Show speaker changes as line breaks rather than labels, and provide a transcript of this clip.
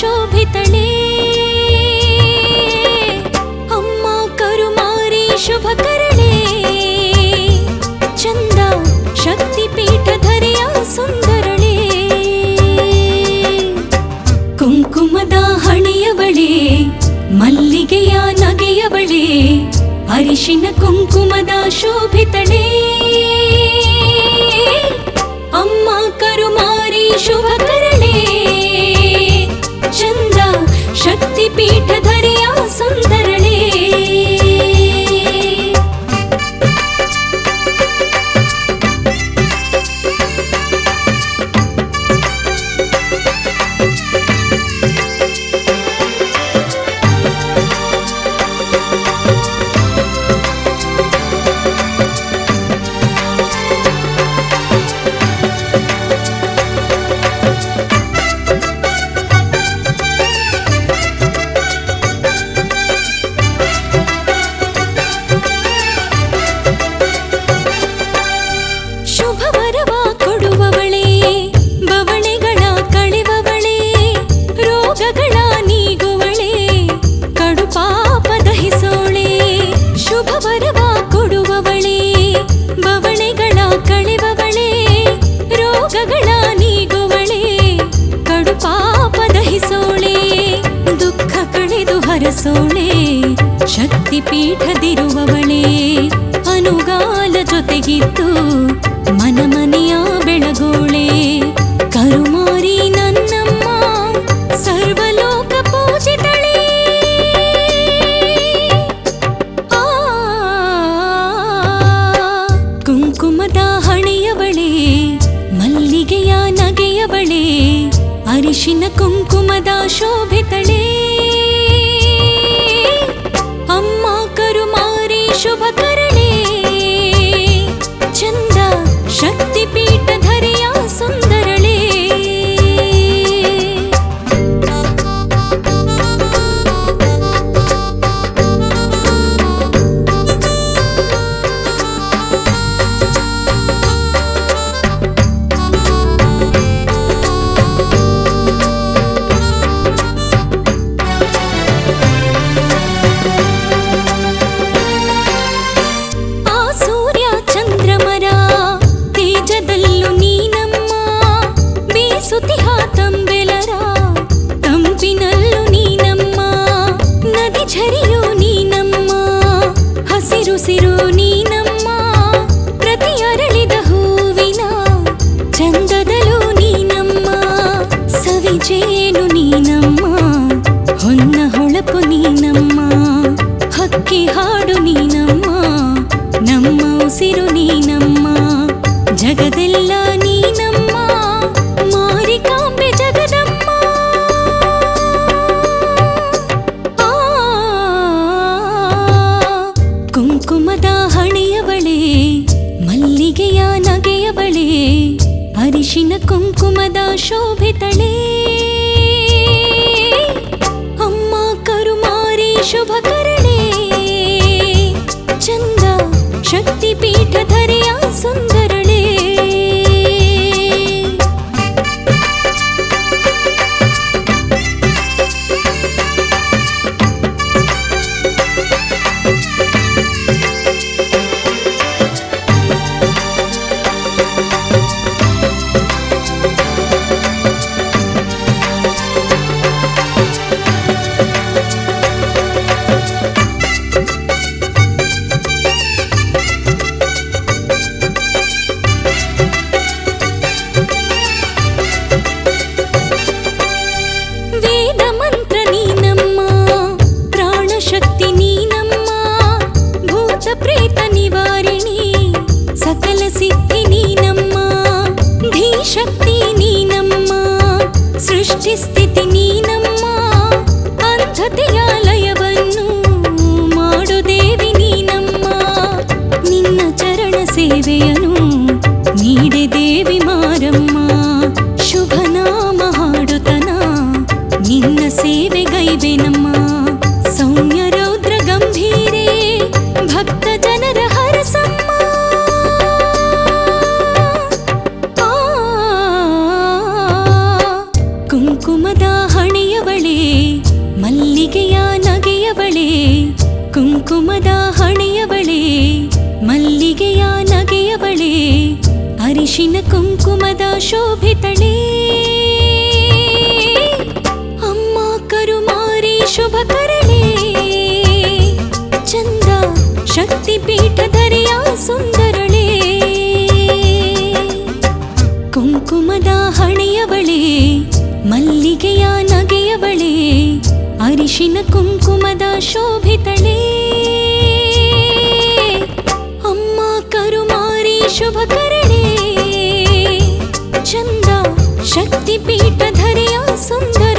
ಶೋಭಿತಳೇ ಅಮ್ಮ ಕರುಮಾರಿ ಶುಭಕರಣೆ ಚಂದ ಶಕ್ತಿಪೀಠಧರೆಯ ಸುಂದರಳೆ ಕುಂಕುಮದ ಹಣೆಯವಳೆ ಮಲ್ಲಿಗೆಯ ನಗೆಯವಳೆ ಅರಿಶಿನ ಕುಂಕುಮದ ಶೋಭಿತಳೇ ಅಮ್ಮ ಕರುಮಾರಿ ಶುಭಕರಣೆ ಚಂದ ಶಕ್ತಿಪೀಠಧರೆಯ ಸುಂದರಳೆ ಹರಸೋಳೆ ಶಕ್ತಿಪೀಠದಿರುವವಳೆ ಅನುಗಾಲ ಜೊತೆಗಿದ್ದು ಮನ ಮನೆಯ ಬೆಳಗೋಳೆ ಕರುಮಾರಿ ನನ್ನಮ್ಮ ಸರ್ವಲೋಕ ಪೂಜಿತಳೆ ಕುಂಕುಮದ ಹಣೆಯವಳೆ ಮಲ್ಲಿಗೆಯ ನಗೆಯವಳೆ ಅರಿಶಿನ ಕುಂಕುಮದ ಶೋಭಿತಳೆ ಅಮ್ಮ ಕರುಮಾರಿ ಶುಭಕರಣೆ ಚಂದ ಶಕ್ತಿಪೀಠಧರೆಯ ಸುಂದರಳೆ ಸಿರು ನೀನಮ್ಮ ಪ್ರತಿ ಅರಳಿದ ಹೂವಿನ ಚಂದದಲು ನೀನಮ್ಮ ಸವಿಜೇನು ನೀನಮ್ಮ ಹೊನ್ನ ಹೊಳಪು ನೀನಮ್ಮ ಹಕ್ಕಿ ಹಾಡು ನೀನಮ್ಮ ನಮ್ಮ ಉಸಿರು ನೀನಮ್ಮ ಜಗದೆಲ್ಲ ನೀನಮ್ಮ ಮಾರಿಕಾಂಬೆ ಜಗದಮ್ಮ ಕುಂಕುಮದ ಹಣೆಯವಳೆ ಮಲ್ಲಿಗೆಯ ನಗೆಯವಳೆ ಅರಿಶಿನ ಕುಂಕುಮದ ಶೋಭಿತಳೆ ಅಮ್ಮ ಕರುಮಾರಿ ಶುಭಕರಣೆ ಚಂದ ಶಕ್ತಿಪೀಠಧರೆಯ ಸುಂದರಳೆ ಸ್ಥಿತಿ ನೀನಮ್ಮ ಅಂಧತೆಯ ಲಯವನ್ನು ಮಾಡು ದೇವಿ ನೀನಮ್ಮ ನಿನ್ನ ಚರಣ ಸೇವೆಯನು ನೀಡೆ ದೇವಿ ಮಾರಮ್ಮ ಶುಭ ನಾಮ ಹಾಡುತನ ನಿನ್ನ ಸೇವೆಗೈವೆನಮ್ಮ ಸೌಮ್ಯ ರೌದ್ರ ಗಂಭೀರೆ ಭಕ್ತ ಜನರ ಹರಸಮ್ಮ ಕುಂಕುಮದ ಕುಂಕುಮದ ಹಣೆಯವಳೆ ಮಲ್ಲಿಗೆಯ ನಗೆಯವಳೆ ಅರಿಶಿನ ಕುಂಕುಮದ ಶೋಭಿತಳೆ ಅಮ್ಮ ಕರುಮಾರಿ ಶುಭಕರಳೆ ಚಂದ ಶಕ್ತಿಪೀಠಧರೆಯ ಸುಂದರಳೆ ಕುಂಕುಮದ ಹಣೆಯವಳೆ ಮಲ್ಲಿಗೆಯ ನಗೆಯವಳೆ ಅರಿಶಿನ ಕುಂಕುಮದ ಶೋಭಿತಳೆ ಅಮ್ಮ ಕರುಮಾರಿ ಶುಭಕರಳೆ ಚಂದ ಶಕ್ತಿಪೀಠಧರೆಯ ಸುಂದರ